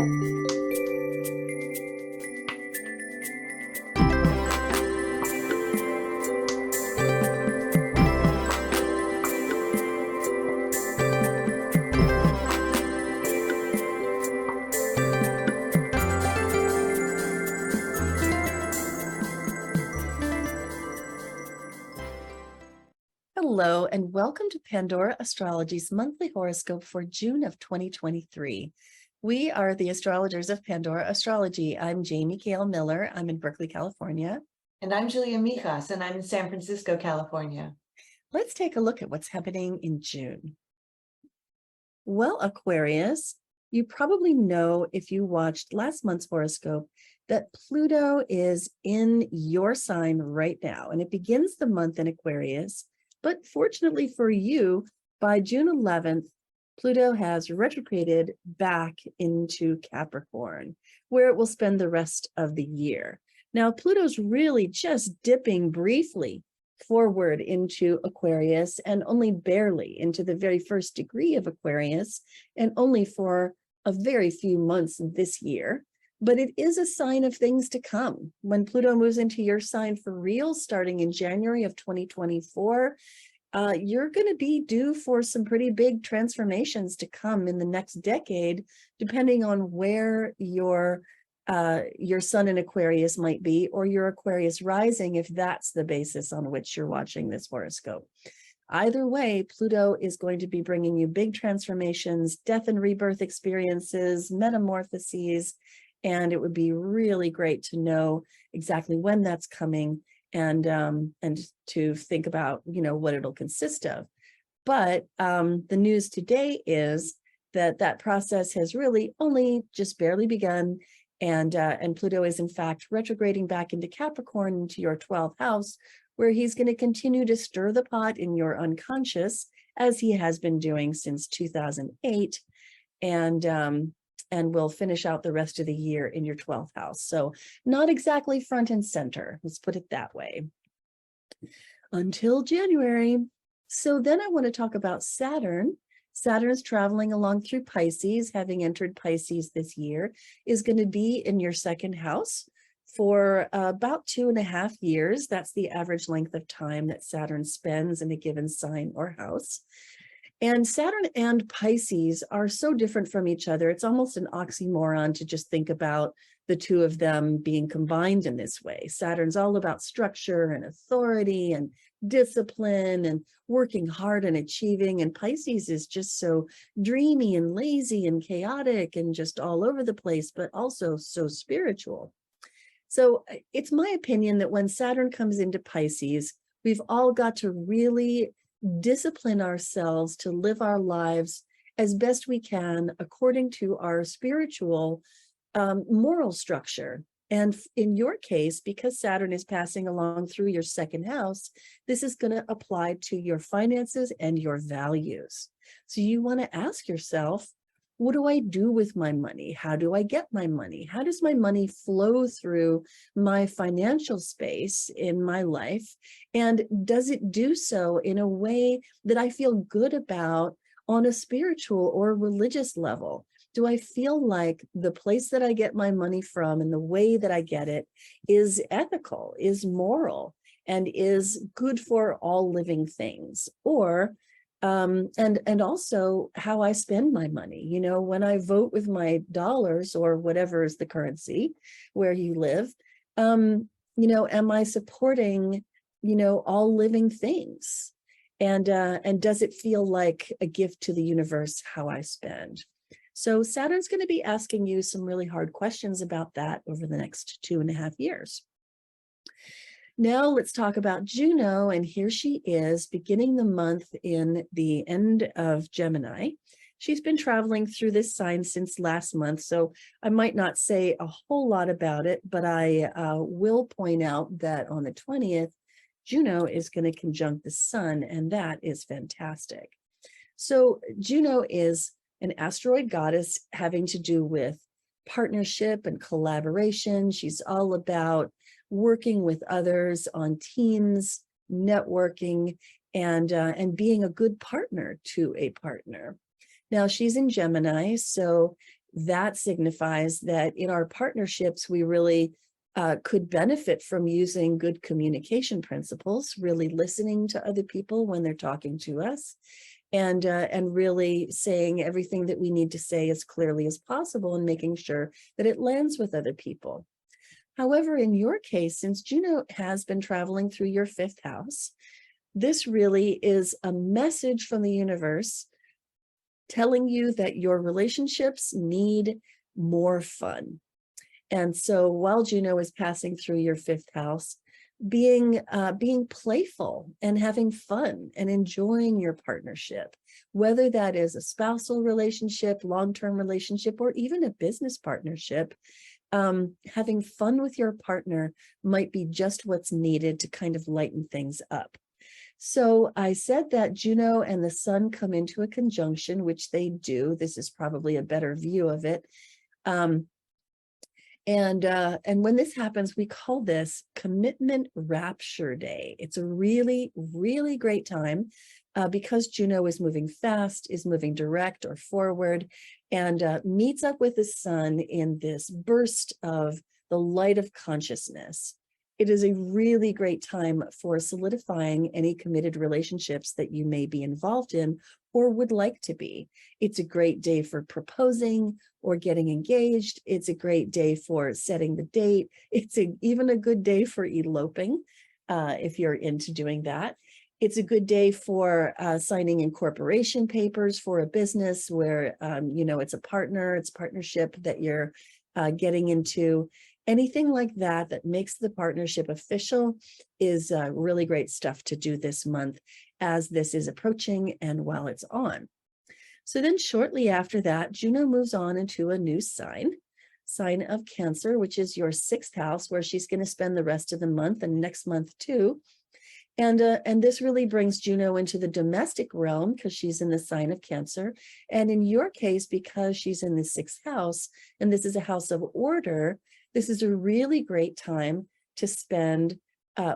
Hello, and welcome to Pandora Astrology's monthly horoscope for June of 2023. We are the astrologers of Pandora Astrology. I'm Jamie Kale Miller. I'm in Berkeley, California. And I'm Julia Mijas, and I'm in San Francisco, California. Let's take a look at what's happening in June. Well, Aquarius, you probably know if you watched last month's horoscope that Pluto is in your sign right now, and it begins the month in Aquarius. But fortunately for you, by June 11th, Pluto has retrograded back into Capricorn, where it will spend the rest of the year. Now, Pluto's really just dipping briefly forward into Aquarius and only barely into the very first degree of Aquarius, and only for a very few months this year. But it is a sign of things to come. When Pluto moves into your sign for real, starting in January of 2024, you're going to be due for some pretty big transformations to come in the next decade, depending on where your sun in Aquarius might be, or your Aquarius rising, if that's the basis on which you're watching this horoscope. Either way, Pluto is going to be bringing you big transformations, death and rebirth experiences, metamorphoses, and it would be really great to know exactly when that's coming and to think about, what it'll consist of. But the news today is that that process has really only just barely begun, and Pluto is in fact retrograding back into Capricorn, into your 12th house, where he's going to continue to stir the pot in your unconscious, as he has been doing since 2008, and will finish out the rest of the year in your 12th house. So not exactly front and center, let's put it that way, until January. So then I want to talk about Saturn. Saturn is traveling along through Pisces, having entered Pisces this year, is going to be in your second house for about 2.5 years. That's the average length of time that Saturn spends in a given sign or house. And Saturn and Pisces are so different from each other. It's almost an oxymoron to just think about the two of them being combined in this way. Saturn's all about structure and authority and discipline and working hard and achieving. And Pisces is just so dreamy and lazy and chaotic and just all over the place, but also so spiritual. So it's my opinion that when Saturn comes into Pisces, we've all got to really discipline ourselves to live our lives as best we can according to our spiritual moral structure. And in your case, because Saturn is passing along through your second house, this is going to apply to your finances and your values. So you want to ask yourself, what do I do with my money? How do I get my money? How does my money flow through my financial space in my life? And does it do so in a way that I feel good about on a spiritual or religious level? Do I feel like the place that I get my money from and the way that I get it is ethical, is moral, and is good for all living things? Or and also how I spend my money. When I vote with my dollars or whatever is the currency where you live, am I supporting, all living things? And does it feel like a gift to the universe how I spend? So Saturn's going to be asking you some really hard questions about that over the next 2.5 years. Now let's talk about Juno, and here she is beginning the month in the end of Gemini. She's been traveling through this sign since last month, so I might not say a whole lot about it, but I will point out that on the 20th, Juno is going to conjunct the sun, and that is fantastic. So Juno is an asteroid goddess having to do with partnership and collaboration. She's all about working with others on teams, networking, and being a good partner to a partner. Now she's in Gemini, so that signifies that in our partnerships, we really could benefit from using good communication principles, really listening to other people when they're talking to us, and really saying everything that we need to say as clearly as possible and making sure that it lands with other people. However, in your case, since Juno has been traveling through your 5th house, this really is a message from the universe telling you that your relationships need more fun. And so while Juno is passing through your 5th house, being playful and having fun and enjoying your partnership, whether that is a spousal relationship, long-term relationship, or even a business partnership, having fun with your partner might be just what's needed to kind of lighten things up. So I said that Juno and the Sun come into a conjunction, which they do. This is probably a better view of it. And when this happens, we call this Commitment Rapture Day. It's a really, really great time because Juno is moving fast, is moving direct or forward, and meets up with the Sun in this burst of the light of consciousness. It is a really great time for solidifying any committed relationships that you may be involved in or would like to be. It's a great day for proposing or getting engaged. It's a great day for setting the date. It's even a good day for eloping if you're into doing that. It's a good day for signing incorporation papers for a business where, it's a partnership that you're getting into. Anything like that that makes the partnership official is really great stuff to do this month as this is approaching and while it's on. So then shortly after that, Juno moves on into a new sign of Cancer, which is your 6th house, where she's going to spend the rest of the month and next month too. And this really brings Juno into the domestic realm because she's in the sign of Cancer. And in your case, because she's in the 6th house, and this is a house of order, this is a really great time to spend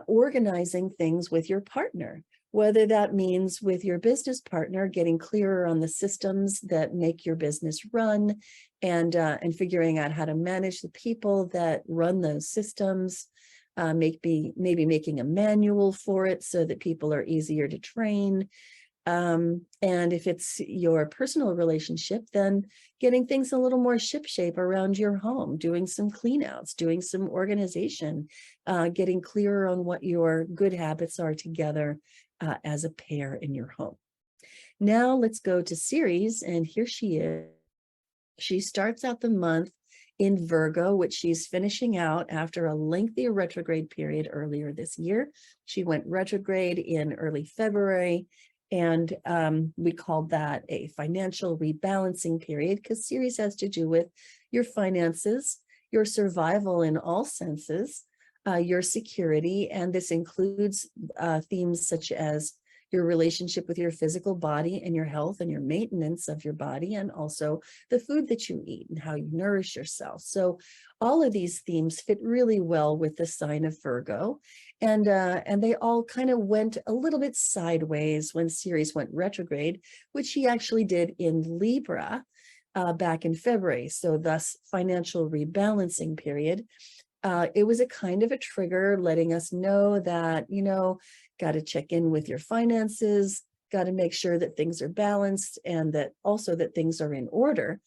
organizing things with your partner, whether that means with your business partner, getting clearer on the systems that make your business run and figuring out how to manage the people that run those systems, maybe making a manual for it so that people are easier to train. And if it's your personal relationship, then getting things a little more shipshape around your home, doing some clean outs, doing some organization, getting clearer on what your good habits are together as a pair in your home. Now let's go to Ceres, and here she is. She starts out the month in Virgo, which she's finishing out after a lengthy retrograde period earlier this year. She went retrograde in early February. And we called that a financial rebalancing period because Ceres has to do with your finances, your survival in all senses, your security, and this includes themes such as your relationship with your physical body and your health and your maintenance of your body, and also the food that you eat and how you nourish yourself. So all of these themes fit really well with the sign of Virgo. And they all kind of went a little bit sideways when Ceres went retrograde, which she actually did in Libra back in February. So thus financial rebalancing period. It was a kind of a trigger letting us know that, got to check in with your finances, got to make sure that things are balanced and that also that things are in order.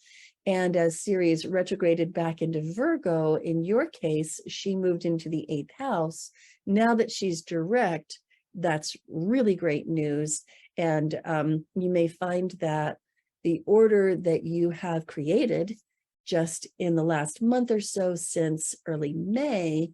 And as Ceres retrograded back into Virgo, in your case, she moved into the 8th house. Now that she's direct, that's really great news. And you may find that the order that you have created just in the last month or so since early May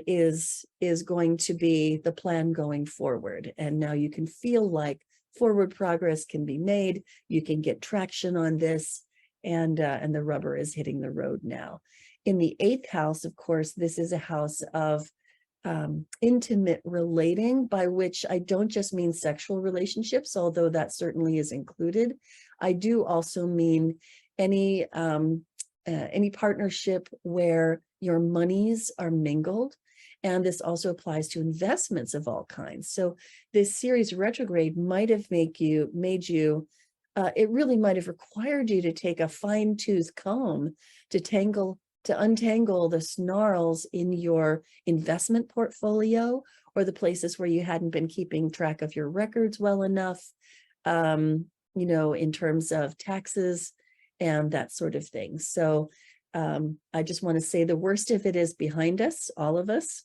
is going to be the plan going forward. And now you can feel like forward progress can be made. You can get traction on this, and the rubber is hitting the road now. In the 8th house, of course, this is a house of intimate relating, by which I don't just mean sexual relationships, although that certainly is included. I do also mean any partnership where your monies are mingled. And this also applies to investments of all kinds. So this Ceres retrograde might have made you it really might have required you to take a fine-tooth comb to untangle the snarls in your investment portfolio, or the places where you hadn't been keeping track of your records well enough, in terms of taxes and that sort of thing. So I just want to say the worst of it is behind us, all of us.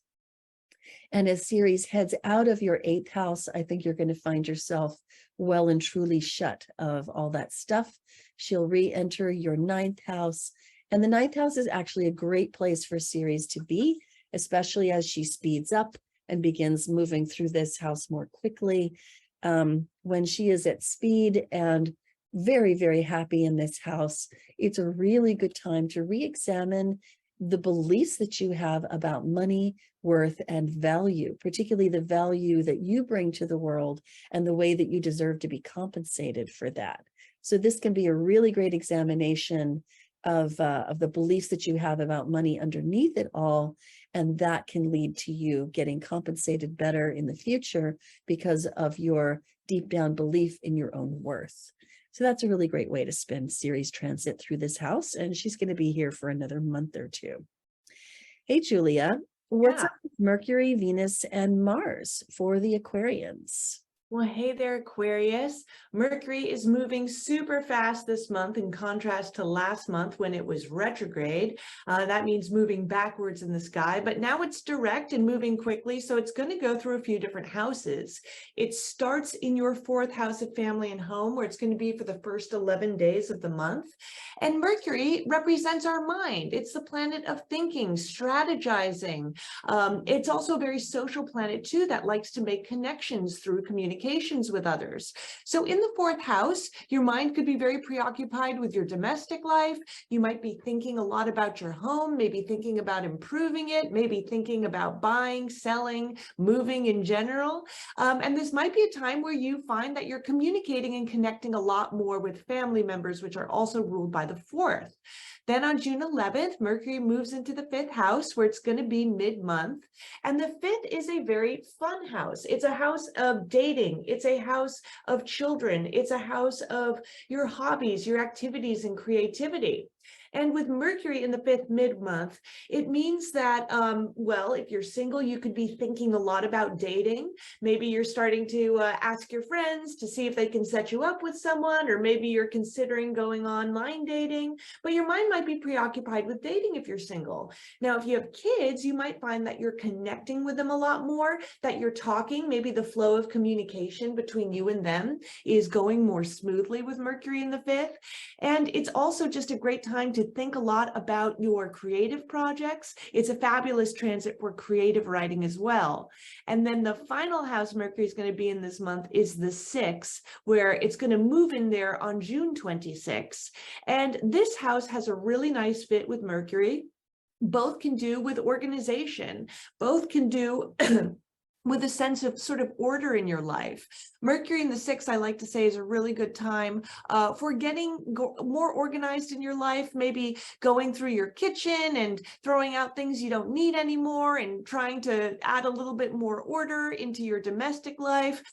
And as Ceres heads out of your 8th house, I think you're going to find yourself well and truly shut of all that stuff. She'll re-enter your 9th house. And the 9th house is actually a great place for Ceres to be, especially as she speeds up and begins moving through this house more quickly. When she is at speed and very, very happy in this house, it's a really good time to re-examine the beliefs that you have about money, worth, and value, particularly the value that you bring to the world and the way that you deserve to be compensated for that. So this can be a really great examination of the beliefs that you have about money underneath it all, and that can lead to you getting compensated better in the future because of your deep down belief in your own worth. So that's a really great way to spend Ceres transit through this house, and she's going to be here for another month or two. Hey, Julia, what's up with Mercury, Venus, and Mars for the Aquarians? Well, hey there, Aquarius. Mercury is moving super fast this month in contrast to last month when it was retrograde. That means moving backwards in the sky, but now it's direct and moving quickly, so it's going to go through a few different houses. It starts in your 4th house of family and home, where it's going to be for the first 11 days of the month. And Mercury represents our mind. It's the planet of thinking, strategizing. It's also a very social planet too, that likes to make connections through communications with others. So in the 4th house, your mind could be very preoccupied with your domestic life. You might be thinking a lot about your home, maybe thinking about improving it, maybe thinking about buying, selling, moving in general. And this might be a time where you find that you're communicating and connecting a lot more with family members, which are also ruled by the 4th. Then on June 11th, Mercury moves into the 5th house, where it's going to be mid-month. And the 5th is a very fun house. It's a house of dating. It's a house of children. It's a house of your hobbies, your activities, and creativity. And with Mercury in the 5th mid-month, it means that, well, if you're single, you could be thinking a lot about dating. Maybe you're starting to ask your friends to see if they can set you up with someone, or maybe you're considering going online dating, but your mind might be preoccupied with dating if you're single. Now, if you have kids, you might find that you're connecting with them a lot more, that you're talking, maybe the flow of communication between you and them is going more smoothly with Mercury in the 5th. And it's also just a great time to think a lot about your creative projects. It's a fabulous transit for creative writing as well. And then the final house Mercury is going to be in this month is the 6th, where it's going to move in there on June 26th. And this house has a really nice fit with Mercury. Both can do with organization. Both can do with a sense of sort of order in your life. Mercury in the 6th, I like to say, is a really good time for getting more organized in your life, maybe going through your kitchen and throwing out things you don't need anymore and trying to add a little bit more order into your domestic life.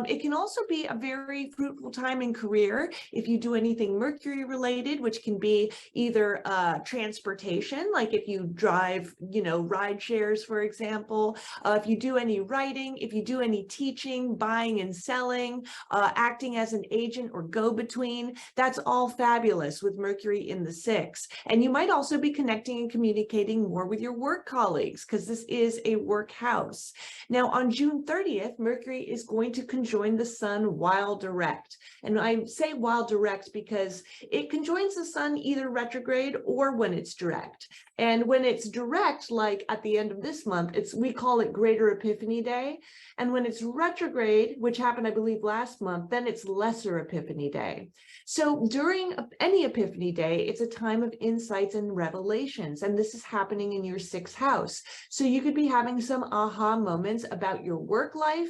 It can also be a very fruitful time in career if you do anything Mercury related, which can be either transportation, like if you drive, ride shares, for example, if you do any writing, if you do any teaching, buying and selling, acting as an agent or go-between, that's all fabulous with Mercury in the 6th. And you might also be connecting and communicating more with your work colleagues, because this is a work house. Now, on June 30th, Mercury is going to conjoin the sun while direct. And I say while direct because it conjoins the sun either retrograde or when it's direct. And when it's direct, like at the end of this month, we call it Greater Epiphany Day. And when it's retrograde, which happened, I believe, last month, then it's Lesser Epiphany Day. So during any Epiphany Day, it's a time of insights and revelations. And this is happening in your 6th house. So you could be having some aha moments about your work life,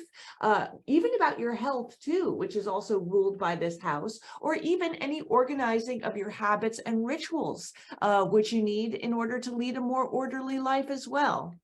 even about your health too, which is also ruled by this house, or even any organizing of your habits and rituals, which you need in order to lead a more orderly life as well.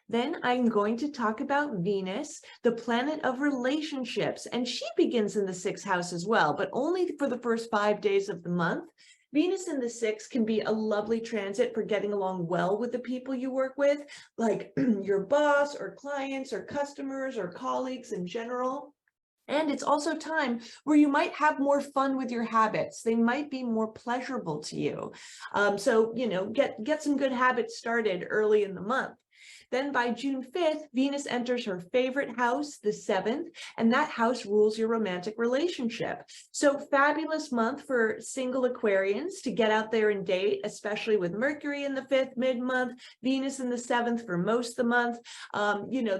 Then I'm going to talk about Venus, the planet of relationships, and she begins in the 6th house as well, but only for the first 5 days of the month. Venus in the 6th can be a lovely transit for getting along well with the people you work with, like your boss or clients or customers or colleagues in general. And it's also time where you might have more fun with your habits. They might be more pleasurable to you. So, get some good habits started early in the month. Then by June 5th, Venus enters her favorite house, the 7th, and that house rules your romantic relationship. So fabulous month for single Aquarians to get out there and date, especially with Mercury in the 5th mid-month, Venus in the 7th for most of the month.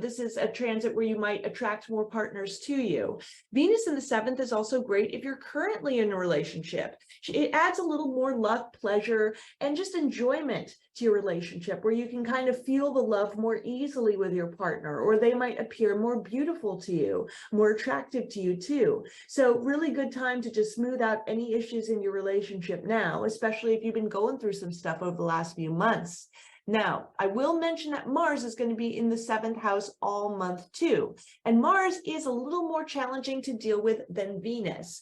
This is a transit where you might attract more partners to you. Venus in the 7th is also great if you're currently in a relationship. It adds a little more luck, pleasure, and just enjoyment to your relationship, where you can kind of feel the love more easily with your partner, or they might appear more beautiful to you, more attractive to you too. So really good time to just smooth out any issues in your relationship now, especially if you've been going through some stuff over the last few months. Now, I will mention that Mars is going to be in the 7th house all month too. And Mars is a little more challenging to deal with than Venus,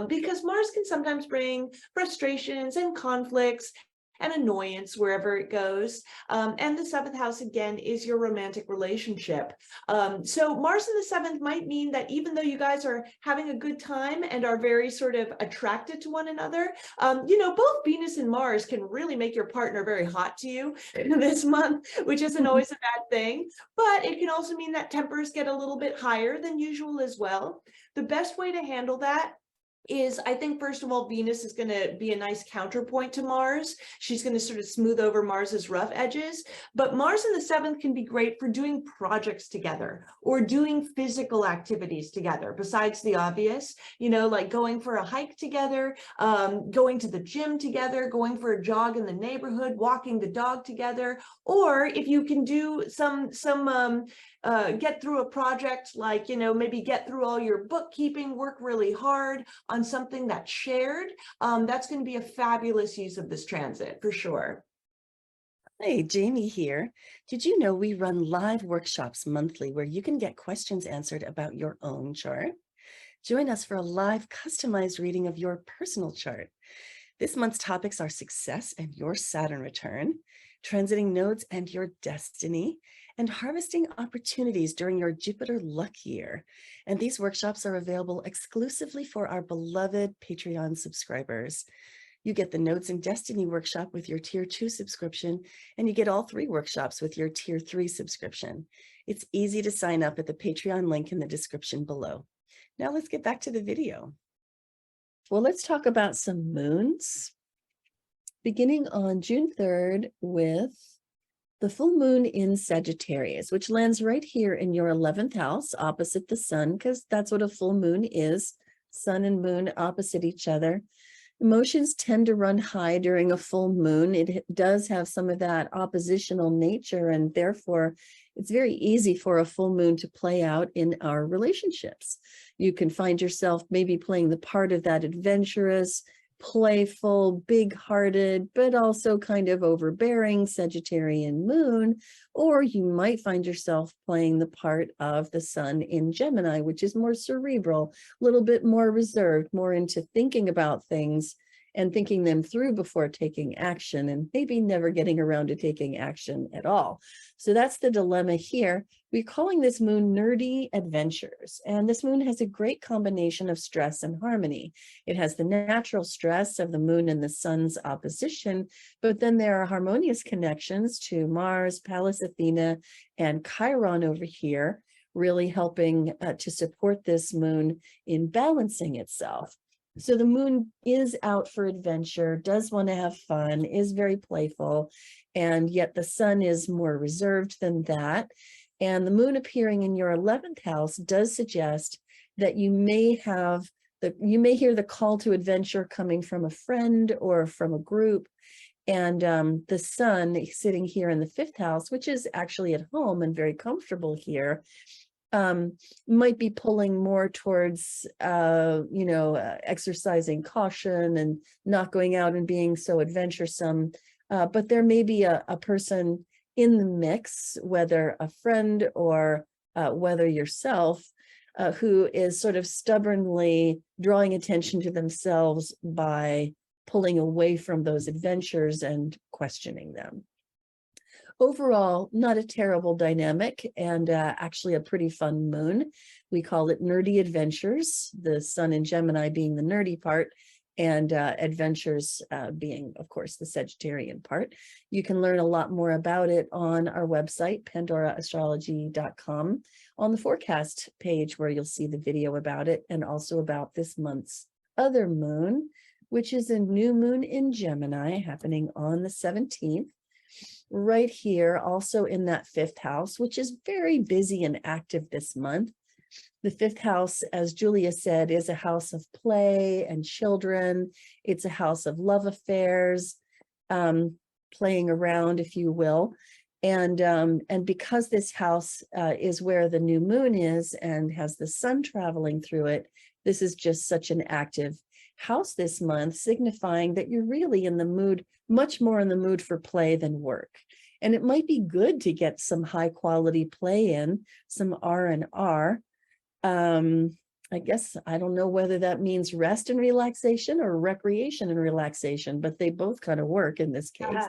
because Mars can sometimes bring frustrations and conflicts and annoyance wherever it goes. And the 7th house, again, is your romantic relationship. So Mars in the 7th might mean that even though you guys are having a good time and are very sort of attracted to one another, both Venus and Mars can really make your partner very hot to you this month, which isn't always a bad thing. But it can also mean that tempers get a little bit higher than usual as well. The best way to handle that is, I think, first of all, Venus is going to be a nice counterpoint to Mars. She's going to sort of smooth over Mars's rough edges. But Mars in the 7th can be great for doing projects together or doing physical activities together, besides the obvious, like going for a hike together, going to the gym together, going for a jog in the neighborhood, walking the dog together. Or if you can do some get through a project, like, maybe get through all your bookkeeping, work really hard on something that's shared, that's going to be a fabulous use of this transit for sure. Hey, Jamie here. Did you know we run live workshops monthly where you can get questions answered about your own chart? Join us for a live customized reading of your personal chart. This month's topics are success and your Saturn return, transiting nodes and your destiny, and harvesting opportunities during your Jupiter luck year. And these workshops are available exclusively for our beloved Patreon subscribers. You get the Nodes and Destiny workshop with your Tier 2 subscription, and you get all 3 workshops with your Tier 3 subscription. It's easy to sign up at the Patreon link in the description below. Now let's get back to the video. Well, let's talk about some moons. Beginning on June 3rd with the full moon in Sagittarius, which lands right here in your 11th house opposite the sun, because that's what a full moon is, sun and moon opposite each other. Emotions tend to run high during a full moon. It does have some of that oppositional nature, and therefore it's very easy for a full moon to play out in our relationships. You can find yourself maybe playing the part of that adventurous, playful, big-hearted, but also kind of overbearing Sagittarian moon, or you might find yourself playing the part of the sun in Gemini, which is more cerebral, a little bit more reserved, more into thinking about things and thinking them through before taking action, and maybe never getting around to taking action at all. So that's the dilemma here. We're calling this moon Nerdy Adventures, and this moon has a great combination of stress and harmony. It has the natural stress of the moon and the sun's opposition, but then there are harmonious connections to Mars, Pallas Athena, and Chiron over here, really helping to support this moon in balancing itself. So the moon is out for adventure, does want to have fun, is very playful, and yet the sun is more reserved than that. And the moon appearing in your 11th house does suggest that you may hear the call to adventure coming from a friend or from a group. And the sun sitting here in the 5th house, which is actually at home and very comfortable here, might be pulling more towards, exercising caution and not going out and being so adventuresome. But there may be a person in the mix, whether a friend or whether yourself, who is sort of stubbornly drawing attention to themselves by pulling away from those adventures and questioning them. Overall, not a terrible dynamic, and actually a pretty fun moon. We call it nerdy adventures, the sun in Gemini being the nerdy part, and adventures being, of course, the Sagittarian part. You can learn a lot more about it on our website, pandoraastrology.com, on the forecast page, where you'll see the video about it, and also about this month's other moon, which is a new moon in Gemini happening on the 17th. Right here, also in that 5th house, which is very busy and active this month. The 5th house, as Julia said, is a house of play and children. It's a house of love affairs, playing around, if you will. And because this house is where the new moon is and has the sun traveling through it, this is just such an active house this month, signifying that you're really in the mood, much more in the mood for play than work. And it might be good to get some high quality play in, some R&R. I guess I don't know whether that means rest and relaxation or recreation and relaxation, but they both kind of work in this case,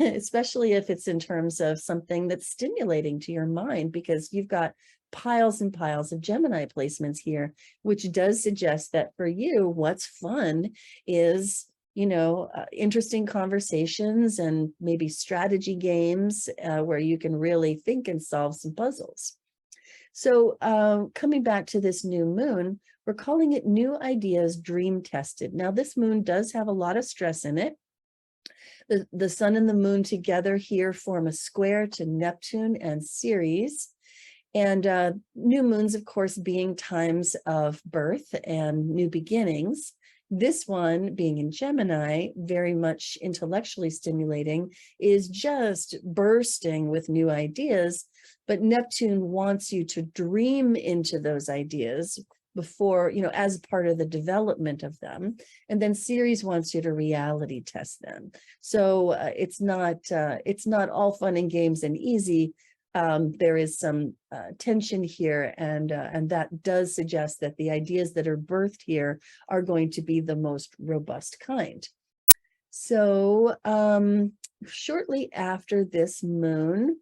especially if it's in terms of something that's stimulating to your mind, because you've got piles and piles of Gemini placements here, which does suggest that for you, what's fun is, interesting conversations and maybe strategy games where you can really think and solve some puzzles. So coming back to this new moon, we're calling it New Ideas Dream Tested. Now, this moon does have a lot of stress in it. The sun and the moon together here form a square to Neptune and Ceres. And new moons, of course, being times of birth and new beginnings. This one, being in Gemini, very much intellectually stimulating, is just bursting with new ideas. But Neptune wants you to dream into those ideas before, as part of the development of them. And then Ceres wants you to reality test them. So it's not all fun and games and easy. There is some tension here, and that does suggest that the ideas that are birthed here are going to be the most robust kind. So shortly after this moon,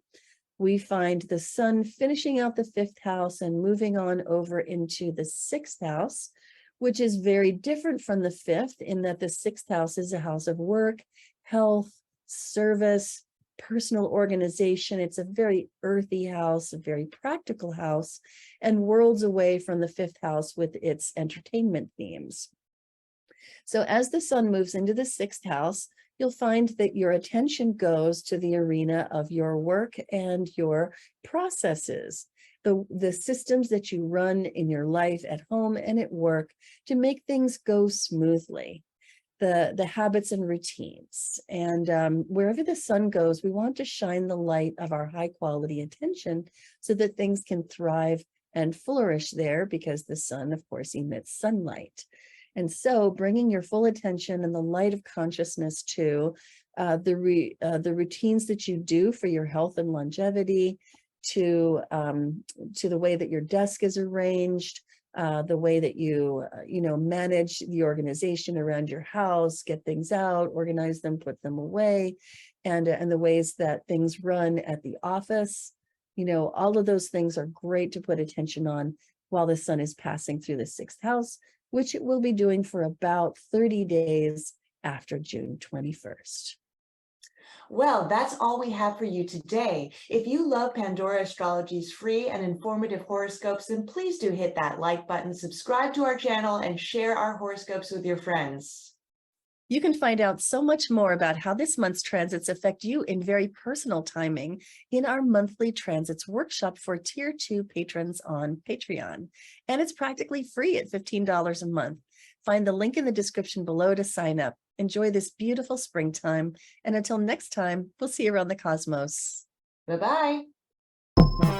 we find the sun finishing out the 5th house and moving on over into the 6th house, which is very different from the 5th in that the 6th house is a house of work, health, service, personal organization. It's a very earthy house, a very practical house, and worlds away from the 5th house with its entertainment themes. So as the sun moves into the 6th house, you'll find that your attention goes to the arena of your work and your processes, the systems that you run in your life at home and at work to make things go smoothly. The habits and routines. And wherever the sun goes, we want to shine the light of our high quality attention so that things can thrive and flourish there, because the sun, of course, emits sunlight. And so bringing your full attention and the light of consciousness to the routines that you do for your health and longevity, to the way that your desk is arranged, the way that you, manage the organization around your house, get things out, organize them, put them away, and the ways that things run at the office. All of those things are great to put attention on while the sun is passing through the 6th house, which it will be doing for about 30 days after June 21st. Well, that's all we have for you today. If you love Pandora Astrology's free and informative horoscopes, then please do hit that like button, subscribe to our channel, and share our horoscopes with your friends. You can find out so much more about how this month's transits affect you in very personal timing in our monthly transits workshop for Tier 2 patrons on Patreon. And it's practically free at $15 a month. Find the link in the description below to sign up. Enjoy this beautiful springtime. And until next time, we'll see you around the cosmos. Bye-bye.